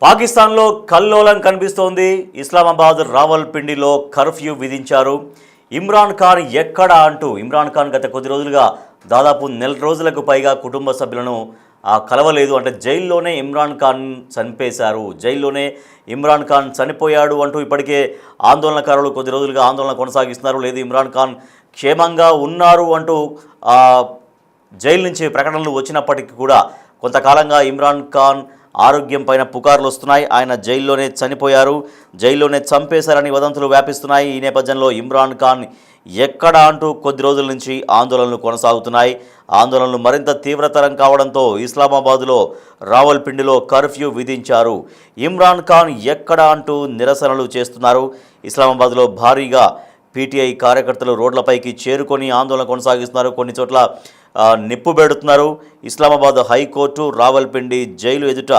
పాకిస్తాన్లో కల్లోలం కనిపిస్తోంది. ఇస్లామాబాద్ రావల్పిండిలో కర్ఫ్యూ విధించారు. ఇమ్రాన్ ఖాన్ ఎక్కడా అంటూ ఇమ్రాన్ ఖాన్ గత కొద్ది రోజులుగా దాదాపు నెల రోజులకు పైగా కుటుంబ సభ్యులను కలవలేదు. అంటే జైల్లోనే ఇమ్రాన్ ఖాన్ చంపేశారు, జైల్లోనే ఇమ్రాన్ ఖాన్ చనిపోయాడు అంటూ ఇప్పటికే ఆందోళనకారులు కొద్ది రోజులుగా ఆందోళన కొనసాగిస్తున్నారు. లేదు ఇమ్రాన్ ఖాన్ క్షేమంగా ఉన్నారు అంటూ జైలు నుంచి ప్రకటనలు వచ్చినప్పటికీ కూడా కొంతకాలంగా ఇమ్రాన్ ఖాన్ ఆరోగ్యం పైన పుకార్లు వస్తున్నాయి. ఆయన జైల్లోనే చనిపోయారు, జైల్లోనే చంపేశారని వదంతులు వ్యాపిస్తున్నాయి. ఈ నేపథ్యంలో ఇమ్రాన్ ఖాన్ ఎక్కడ అంటూ కొద్ది రోజుల నుంచి ఆందోళనలు కొనసాగుతున్నాయి. ఆందోళనలు మరింత తీవ్రతరం కావడంతో ఇస్లామాబాద్లో రావల్పిండిలో కర్ఫ్యూ విధించారు. ఇమ్రాన్ ఖాన్ ఎక్కడ అంటూ నిరసనలు చేస్తున్నారు. ఇస్లామాబాద్లో భారీగా పీటీఐ కార్యకర్తలు రోడ్లపైకి చేరుకొని ఆందోళన కొనసాగిస్తున్నారు. కొన్ని చోట్ల నిప్పు పెడుతున్నారు. ఇస్లామాబాద్ హైకోర్టు, రావల్పిండి జైలు ఎదుట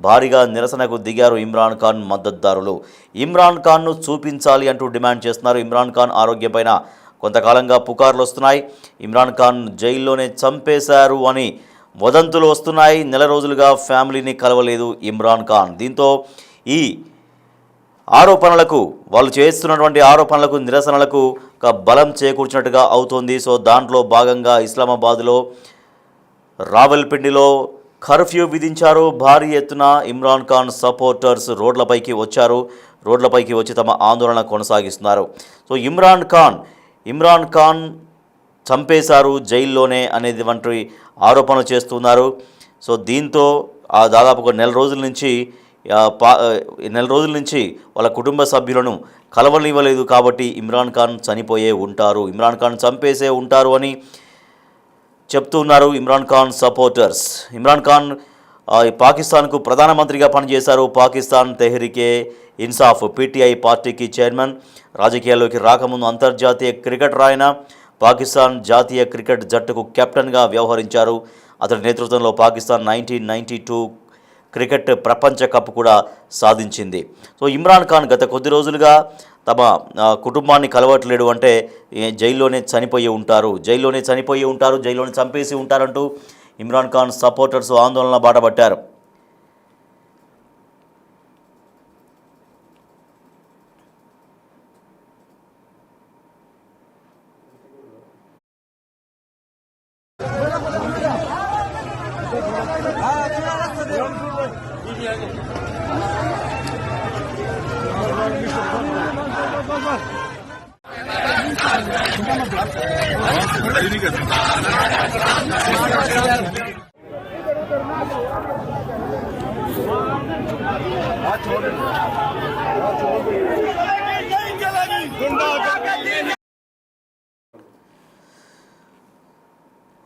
భారీగా నిరసనకు దిగారు ఇమ్రాన్ ఖాన్ మద్దతుదారులు. ఇమ్రాన్ ఖాన్ను చూపించాలి అంటూ డిమాండ్ చేస్తున్నారు. ఇమ్రాన్ ఖాన్ ఆరోగ్యంపైన కొంతకాలంగా పుకార్లు వస్తున్నాయి. ఇమ్రాన్ ఖాన్ జైల్లోనే చంపేశారు అని వదంతులు వస్తున్నాయి. నెల రోజులుగా ఫ్యామిలీని కలవలేదు ఇమ్రాన్ ఖాన్. దీంతో ఈ ఆరోపణలకు, వాళ్ళు చేస్తున్నటువంటి ఆరోపణలకు, నిరసనలకు ఒక బలం చేకూర్చినట్టుగా అవుతోంది. సో దాంట్లో భాగంగా ఇస్లామాబాద్లో రావల్పిండిలో కర్ఫ్యూ విధించారు. భారీ ఎత్తున ఇమ్రాన్ ఖాన్ సపోర్టర్స్ రోడ్లపైకి వచ్చారు. రోడ్లపైకి వచ్చి తమ ఆందోళన కొనసాగిస్తున్నారు. సో ఇమ్రాన్ ఖాన్ చంపేశారు జైల్లోనే అనేది వంటి ఆరోపణలు చేస్తున్నారు. సో దీంతో దాదాపు ఒక నెల రోజుల నుంచి వాళ్ళ కుటుంబ సభ్యులను కలవనివ్వలేదు. కాబట్టి ఇమ్రాన్ ఖాన్ చనిపోయే ఉంటారు, ఇమ్రాన్ ఖాన్ చంపేసే ఉంటారు అని చెప్తున్నారు ఇమ్రాన్ ఖాన్ సపోర్టర్స్. ఇమ్రాన్ ఖాన్ పాకిస్తాన్కు ప్రధానమంత్రిగా పనిచేశారు. పాకిస్తాన్ తెహ్రీకే ఇన్సాఫ్ పీటీఐ పార్టీకి చైర్మన్. రాజకీయాల్లోకి రాకముందు అంతర్జాతీయ క్రికెటర్ ఆయన. పాకిస్తాన్ జాతీయ క్రికెట్ జట్టుకు కెప్టెన్గా వ్యవహరించారు. అతడి నేతృత్వంలో పాకిస్తాన్ 1992 క్రికెట్ ప్రపంచ కప్ కూడా సాధించింది. సో ఇమ్రాన్ ఖాన్ గత కొద్ది రోజులుగా తమ కుటుంబాన్ని కలవట్లేడు. అంటే జైల్లోనే చనిపోయి ఉంటారు, జైల్లోనే చంపేసి ఉంటారంటూ ఇమ్రాన్ ఖాన్ సపోర్టర్స్ ఆందోళన బాటపట్టారు.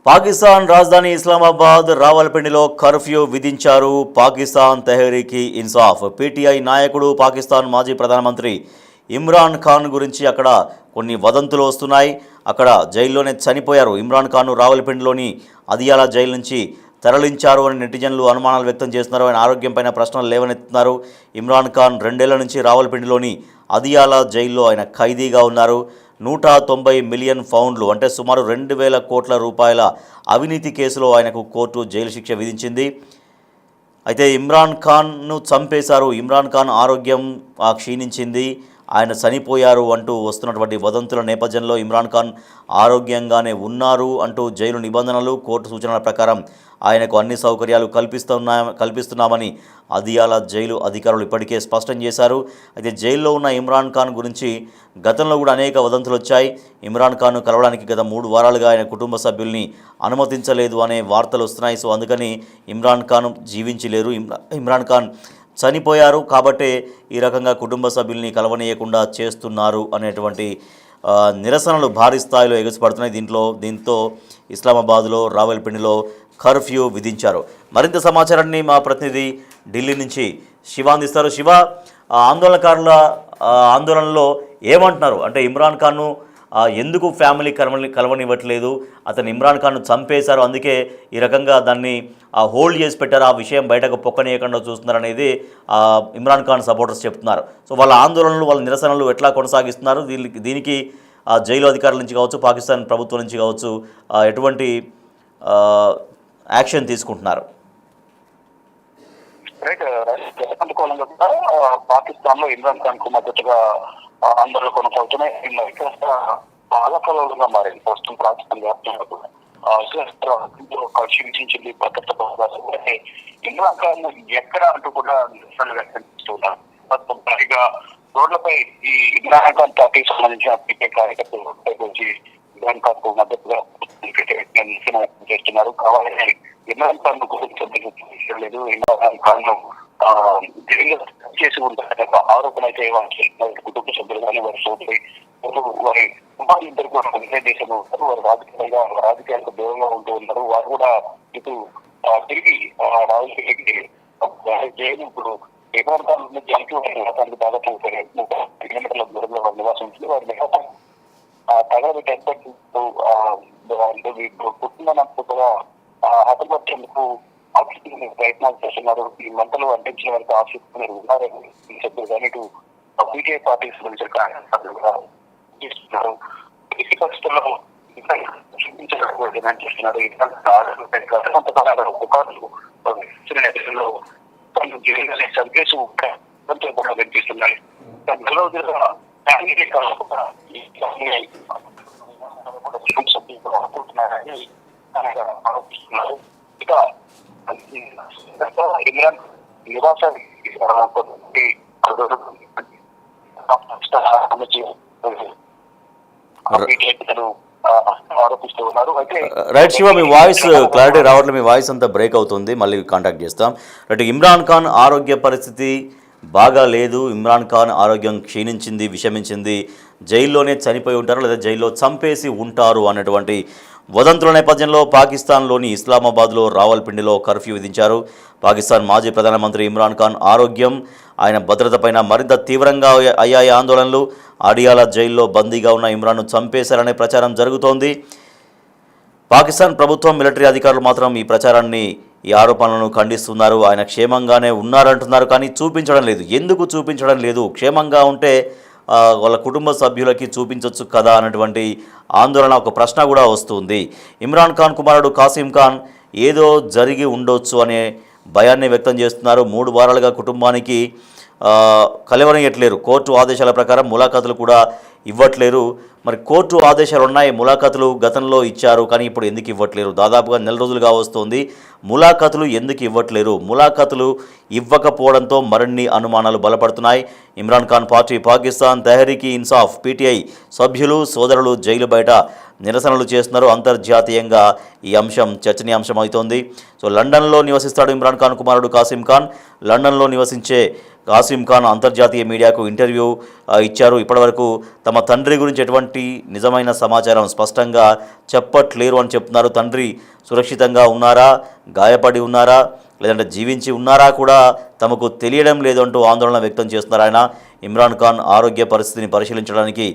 పాకిస్తాన్ రాజధాని ఇస్లామాబాద్ రావల్పిండిలో కర్ఫ్యూ విధించారు. పాకిస్తాన్ తెహ్రీకి ఇన్సాఫ్ పీటీఐ నాయకుడు, పాకిస్తాన్ మాజీ ప్రధానమంత్రి ఇమ్రాన్ ఖాన్ గురించి అక్కడ కొన్ని వదంతులు వస్తున్నాయి. అక్కడ జైల్లోనే చనిపోయారు. ఇమ్రాన్ ఖాన్ను రావల్పిండిలోని అదియాలా జైలు నుంచి తరలించారు అని నెటిజన్లు అనుమానాలు వ్యక్తం చేస్తున్నారు. ఆయన ఆరోగ్యం పైన ప్రశ్నలు లేవనెత్తున్నారు. ఇమ్రాన్ ఖాన్ 2 ఏళ్ల నుంచి రావల్పిండిలోని అదియాలా జైల్లో ఆయన ఖైదీగా ఉన్నారు. 190 మిలియన్ పౌండ్లు అంటే సుమారు 2,000 కోట్ల రూపాయల అవినీతి కేసులో ఆయనకు కోర్టు జైలు శిక్ష విధించింది. అయితే ఇమ్రాన్ ఖాన్ను చంపేశారు, ఇమ్రాన్ ఖాన్ ఆరోగ్యం క్షీణించింది, ఆయన చనిపోయారు అంటూ వస్తున్నటువంటి వదంతుల నేపథ్యంలో ఇమ్రాన్ ఖాన్ ఆరోగ్యంగానే ఉన్నారు అంటూ జైలు నిబంధనలు, కోర్టు సూచనల ప్రకారం ఆయనకు అన్ని సౌకర్యాలు కల్పిస్తున్నామని అదియాలా జైలు అధికారులు ఇప్పటికే స్పష్టం చేశారు. అయితే జైల్లో ఉన్న ఇమ్రాన్ ఖాన్ గురించి గతంలో కూడా అనేక వదంతులు వచ్చాయి. ఇమ్రాన్ ఖాన్ను కలవడానికి గత 3 వారాలుగా ఆయన కుటుంబ సభ్యుల్ని అనుమతించలేదు అనే వార్తలు వస్తున్నాయి. సో అందుకని ఇమ్రాన్ ఖాన్ జీవించలేరు, ఇమ్రాన్ ఖాన్ చనిపోయారు. కాబట్టే ఈ రకంగా కుటుంబ సభ్యుల్ని కలవనీయకుండా చేస్తున్నారు అనేటువంటి నిరసనలు భారీ స్థాయిలో ఎగసిపడుతున్నాయి. దీంతో ఇస్లామాబాద్లో రావల్పిండిలో కర్ఫ్యూ విధించారు. మరింత సమాచారాన్ని మా ప్రతినిధి ఢిల్లీ నుంచి శివ అందిస్తారు. శివ, ఆందోళనకారుల ఆందోళనలో ఏమంటున్నారు? అంటే ఇమ్రాన్ ఖాన్ను ఎందుకు ఫ్యామిలీ కలవనివ్వట్లేదు, అతను ఇమ్రాన్ ఖాన్ను చంపేశారు, అందుకే ఈ రకంగా దాన్ని హోల్డ్ చేసి పెట్టారు, ఆ విషయం బయటకు పొక్కనీయకుండా చూస్తున్నారు అనేది ఇమ్రాన్ ఖాన్ సపోర్టర్స్ చెప్తున్నారు. సో వాళ్ళ ఆందోళనలు, వాళ్ళ నిరసనలు ఎట్లా కొనసాగిస్తున్నారు? దీనికి జైలు అధికారుల నుంచి కావచ్చు, పాకిస్తాన్ ప్రభుత్వం నుంచి కావచ్చు ఎటువంటి యాక్షన్ తీసుకుంటున్నారు? రైట్. అనుకూలంగా కూడా పాకిస్తాన్ లో ఇమ్రాన్ ఖాన్ కు మద్దతుగా ఆందోళనలు కొనసాగుతున్నాయి. ఇక్కడ బాలకలంగా మారింది ప్రస్తుతం పాకిస్తాన్ వ్యాప్తంగా కూడా. క్షీణించింది భద్రత. ఇమ్రాన్ ఖాన్ ఎక్కడ అంటూ కూడా నిరసనలు వ్యక్తం చేస్తున్నారు. పైగా రోడ్లపై ఈ ఇమ్రాన్ ఖాన్ పార్టీకి సంబంధించిన పీకే కార్యకర్తలు వచ్చి ఇమ్రాన్ ఖాన్ కు మద్దతుగా నిరసన వ్యక్తం చేస్తున్నారు. కావాలని ఇమ్రాన్ ఖాన్ లేదు, ఇమ్రాన్ ఖాన్ ను చేసి ఉంటారనే ఆరోపణ అయితే వారి కుటుంబ సభ్యులు కానీ వారి సోదరి వారి కుమారు ఇద్దరు కూడా విజయ దేశంలో ఉంటారు. వారు రాజకీయాలకు దూరంగా ఉంటూ ఉన్నారు. వారు కూడా ఇటు తిరిగి రాజకీయాలకి ఇప్పుడు ఇమ్రాన్ ఖాన్ జైలుకి దాదాపు 30 కిలోమీటర్ల దూరంలో వారి నివాసం ఉంటుంది. వారి నివాసం తగలబెట్టి ఏర్పాటు కుటుంబానికి కూడా హతపట్టేందుకు ఆఫీసు ప్రయత్నాలు చేస్తున్నారు. ఈ మంటలు అంటించిన వరకు ఆఫీసు ఉన్నారని సభ్యులు కానీ ఇటు పీటీఐ పార్టీకి సంబంధించిన కార్యకర్తలు కూడా చేస్తున్నారు. ఈ పరిస్థితుల్లో డిమాండ్ చేస్తున్నారు. నేపథ్యంలో చంపేసి కూడా కనిపిస్తున్నాయి. నెల రోజులుగా అనుకుంటున్నారని ఆరోపిస్తున్నారు. ఇక ఇమ్రాన్ నివాసాన్ని ఆరోపిస్తూ ఉన్నారు. అయితే రైట్ శివ, మీ వాయిస్ క్లారిటీ రావట్లేదు. మీ వాయిస్ అంతా బ్రేక్ అవుతుంది. మళ్ళీ కాంటాక్ట్ చేస్తాం. రైట్, ఇమ్రాన్ ఖాన్ ఆరోగ్య పరిస్థితి బాగా లేదు. ఇమ్రాన్ ఖాన్ ఆరోగ్యం క్షీణించింది, విషమించింది. జైల్లోనే చనిపోయి ఉంటారు లేదా జైల్లో చంపేసి ఉంటారు అన్నటువంటి వదంతుల నేపథ్యంలో పాకిస్తాన్లోని ఇస్లామాబాద్లో రావల్పిండిలో కర్ఫ్యూ విధించారు. పాకిస్తాన్ మాజీ ప్రధానమంత్రి ఇమ్రాన్ ఖాన్ ఆరోగ్యం, ఆయన భద్రతపైన మరింత తీవ్రంగా అయ్యాయి ఆందోళనలు. అడియాలా జైల్లో బందీగా ఉన్న ఇమ్రాన్ను చంపేశారనే ప్రచారం జరుగుతోంది. పాకిస్తాన్ ప్రభుత్వం, మిలిటరీ అధికారులు మాత్రం ఈ ప్రచారాన్ని, ఈ ఆరోపణలను ఖండిస్తున్నారు. ఆయన క్షేమంగానే ఉన్నారంటున్నారు, కానీ చూపించడం లేదు. ఎందుకు చూపించడం లేదు? క్షేమంగా ఉంటే వాళ్ళ కుటుంబ సభ్యులకి చూపించవచ్చు కదా అన్నటువంటి ఆందోళన, ఒక ప్రశ్న కూడా వస్తుంది. ఇమ్రాన్ ఖాన్ కుమారుడు కాసిం ఖాన్ ఏదో జరిగి ఉండొచ్చు అనే భయాన్ని వ్యక్తం చేస్తున్నారు. 3 వారాలుగా కుటుంబానికి కలవనియట్లేరు. కోర్టు ఆదేశాల ప్రకారం ములాఖాతులు కూడా ఇవ్వట్లేరు. మరి కోర్టు ఆదేశాలు ఉన్నాయి, ములాఖాతులు గతంలో ఇచ్చారు, కానీ ఇప్పుడు ఎందుకు ఇవ్వట్లేరు? దాదాపుగా నెల రోజులుగా వస్తుంది. ములాఖాతులు ఎందుకు ఇవ్వట్లేరు? ములాఖాతులు ఇవ్వకపోవడంతో మరిన్ని అనుమానాలు బలపడుతున్నాయి. ఇమ్రాన్ ఖాన్ పార్టీ పాకిస్తాన్ తెహ్రీక్-ఈ ఇన్సాఫ్ పీటీఐ సభ్యులు, సోదరులు జైలు బయట నిరసనలు చేస్తున్నారు. అంతర్జాతీయంగా ఈ అంశం చర్చనీయాంశం అవుతోంది. సో లండన్లో నివసిస్తాడు ఇమ్రాన్ ఖాన్ కుమారుడు కాసిం ఖాన్. లండన్లో నివసించే కాసిం ఖాన్ అంతర్జాతీయ మీడియాకు ఇంటర్వ్యూ ఇచ్చారు. ఇప్పటివరకు తమ తండ్రి గురించి ఎటువంటి నిజమైన సమాచారం స్పష్టంగా చెప్పట్లేరు అని చెప్తున్నారు. తండ్రి సురక్షితంగా ఉన్నారా, గాయపడి ఉన్నారా, లేదంటే జీవించి ఉన్నారా కూడా తమకు తెలియడం లేదు అంటూ ఆందోళన వ్యక్తం చేస్తున్నారు. ఆయన ఇమ్రాన్ ఖాన్ ఆరోగ్య పరిస్థితిని పరిశీలించడానికి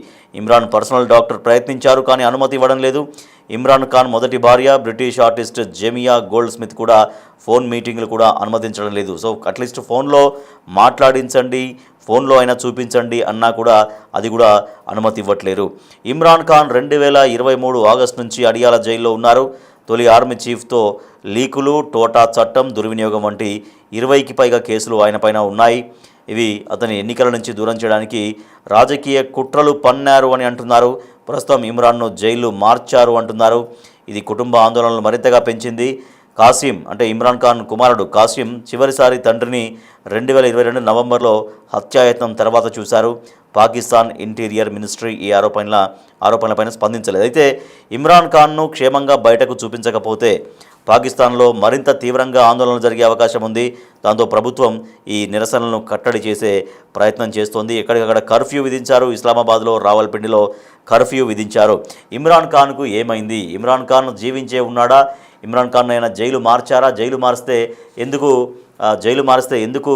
ఇమ్రాన్ పర్సనల్ డాక్టర్ ప్రయత్నించారు, కానీ అనుమతి ఇవ్వడం లేదు. ఇమ్రాన్ ఖాన్ మొదటి భార్య British artist Jemimah gold Smith కూడా ఫోన్ మీటింగ్లు కూడా అనుమతించడం లేదు. సో అట్లీస్ట్ ఫోన్లో మాట్లాడించండి, ఫోన్లో అయినా చూపించండి అన్నా కూడా అది కూడా అనుమతి ఇవ్వట్లేరు. ఇమ్రాన్ ఖాన్ 2023 ఆగస్టు నుంచి అడియాల జైల్లో ఉన్నారు. తొలి ఆర్మీ చీఫ్తో లీకులు, టోటా చట్టం దుర్వినియోగం వంటి 20కి పైగా కేసులు ఆయనపైన ఉన్నాయి. ఇవి అతని ఎన్నికల నుంచి దూరం చేయడానికి రాజకీయ కుట్రలు పన్నారు అని అంటున్నారు. ప్రస్తుతం ఇమ్రాన్ను జైలు మార్చారు అంటున్నారు. ఇది కుటుంబ ఆందోళనలు మరింతగా పెంచింది. కాసిం అంటే ఇమ్రాన్ ఖాన్ కుమారుడు కాసిం చివరిసారి తండ్రిని 2022 నవంబర్లో హత్యాయత్నం తర్వాత చూశారు. పాకిస్తాన్ ఇంటీరియర్ మినిస్ట్రీ ఈ ఆరోపణలపైన స్పందించలేదు. అయితే ఇమ్రాన్ ఖాన్ను క్షేమంగా బయటకు చూపించకపోతే పాకిస్తాన్లో మరింత తీవ్రంగా ఆందోళనలు జరిగే అవకాశం ఉంది. దాంతో ప్రభుత్వం ఈ నిరసనలను కట్టడి చేసే ప్రయత్నం చేస్తోంది. ఎక్కడికక్కడ కర్ఫ్యూ విధించారు. ఇస్లామాబాద్లో రావల్పిండిలో కర్ఫ్యూ విధించారు. ఇమ్రాన్ ఖాన్కు ఏమైంది? ఇమ్రాన్ ఖాన్ జీవించే ఉన్నాడా? ఇమ్రాన్ ఖాన్ అయినా జైలు మార్చారా? జైలు మారిస్తే ఎందుకు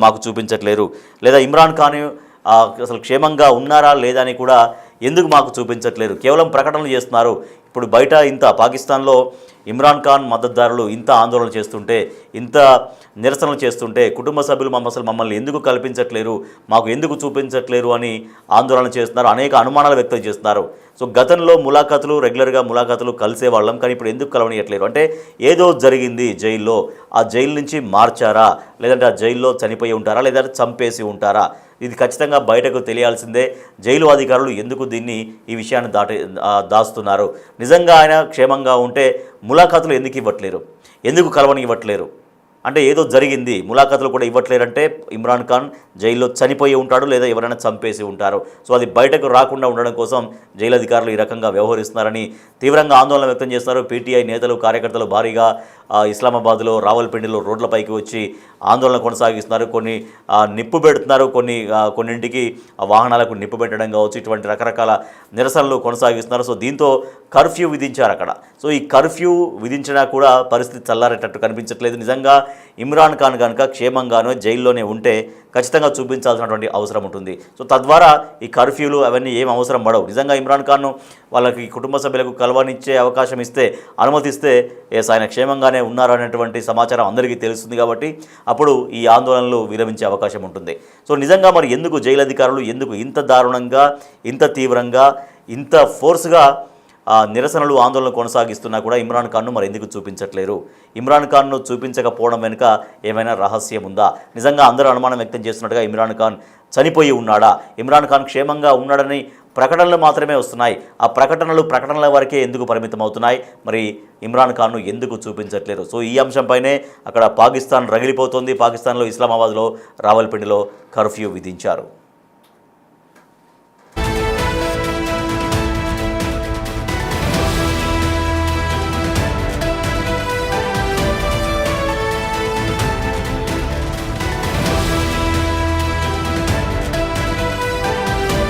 మాకు చూపించట్లేరు? లేదా ఇమ్రాన్ ఖాన్ అసలు క్షేమంగా ఉన్నారా లేదా అని కూడా ఎందుకు మాకు చూపించట్లేరు? కేవలం ప్రకటనలు చేస్తున్నారు. ఇప్పుడు బయట ఇంత పాకిస్తాన్లో ఇమ్రాన్ ఖాన్ మద్దతుదారులు ఇంత ఆందోళన చేస్తుంటే, ఇంత నిరసనలు చేస్తుంటే కుటుంబ సభ్యులు అసలు మమ్మల్ని ఎందుకు కల్పించట్లేరు, మాకు ఎందుకు చూపించట్లేరు అని ఆందోళన చేస్తున్నారు, అనేక అనుమానాలు వ్యక్తం చేస్తున్నారు. సో గతంలో ములాఖాతులు రెగ్యులర్గా ములాఖాతులు కలిసేవాళ్ళం, కానీ ఇప్పుడు ఎందుకు కలవనియట్లేరు అంటే ఏదో జరిగింది జైల్లో, ఆ జైలు నుంచి మార్చారా, లేదంటే ఆ జైల్లో చనిపోయి ఉంటారా, లేదంటే చంపేసి ఉంటారా, ఇది ఖచ్చితంగా బయటకు తెలియాల్సిందే. జైలు అధికారులు ఎందుకు ఈ విషయాన్ని దాస్తున్నారు, నిజంగా ఆయన క్షేమంగా ఉంటే ములాఖాతులు ఎందుకు ఇవ్వట్లేరు, ఎందుకు కలవని ఇవ్వట్లేరు అంటే ఏదో జరిగింది, ములాఖాతులు కూడా ఇవ్వట్లేరంటే ఇమ్రాన్ ఖాన్ జైల్లో చనిపోయి ఉంటాడు లేదా ఎవరైనా చంపేసి ఉంటారు. సో అది బయటకు రాకుండా ఉండడం కోసం జైలు అధికారులు ఈ రకంగా వ్యవహరిస్తున్నారని తీవ్రంగా ఆందోళన వ్యక్తం చేస్తున్నారు. పీటీఐ నేతలు కార్యకర్తలు భారీగా ఇస్లామాబాద్లో రావల్పిండిలో రోడ్లపైకి వచ్చి ఆందోళన కొనసాగిస్తున్నారు. కొన్ని నిప్పు పెడుతున్నారు, కొన్నింటికి వాహనాలకు నిప్పు పెట్టడం కావచ్చు, ఇటువంటి రకరకాల నిరసనలు కొనసాగిస్తున్నారు. సో దీంతో కర్ఫ్యూ విధించారు అక్కడ. సో ఈ కర్ఫ్యూ విధించినా కూడా పరిస్థితి చల్లారేటట్టు కనిపించట్లేదు. నిజంగా ఇమ్రాన్ ఖాన్ కనుక క్షేమంగానో జైల్లోనే ఉంటే ఖచ్చితంగా చూపించాల్సినటువంటి అవసరం ఉంటుంది. సో తద్వారా ఈ కర్ఫ్యూలు అవన్నీ ఏం అవసరం పడవు. నిజంగా ఇమ్రాన్ ఖాన్ను వాళ్ళకి కుటుంబ సభ్యులకు కలవనిచ్చే అవకాశం ఇస్తే, అనుమతిస్తే ఆయన క్షేమంగానే ఉన్నారు అనేటువంటి సమాచారం అందరికీ తెలుస్తుంది. కాబట్టి అప్పుడు ఈ ఆందోళనలు విరమించే అవకాశం ఉంటుంది. సో నిజంగా మరి ఎందుకు జైలు అధికారులు ఎందుకు ఇంత దారుణంగా, ఇంత తీవ్రంగా, ఇంత ఫోర్స్గా నిరసనలు ఆందోళన కొనసాగిస్తున్నా కూడా ఇమ్రాన్ ఖాన్ను మరి ఎందుకు చూపించట్లేరు? ఇమ్రాన్ ఖాన్ను చూపించకపోవడం వెనుక ఏమైనా రహస్యం ఉందా? నిజంగా అందరూ అనుమానం వ్యక్తం చేస్తున్నట్టుగా ఇమ్రాన్ ఖాన్ చనిపోయి ఉన్నాడా, ఇమ్రాన్ ఖాన్ క్షేమంగా ఉన్నాడని ప్రకటనలు మాత్రమే వస్తున్నాయి. ఆ ప్రకటనల వరకే ఎందుకు పరిమితం అవుతున్నాయి? మరి ఇమ్రాన్ ఖాన్ను ఎందుకు చూపించట్లేరు? సో ఈ అంశంపైనే అక్కడ పాకిస్తాన్ రగిలిపోతుంది. పాకిస్తాన్లో ఇస్లామాబాద్లో రావల్పిండిలో కర్ఫ్యూ విధించారు.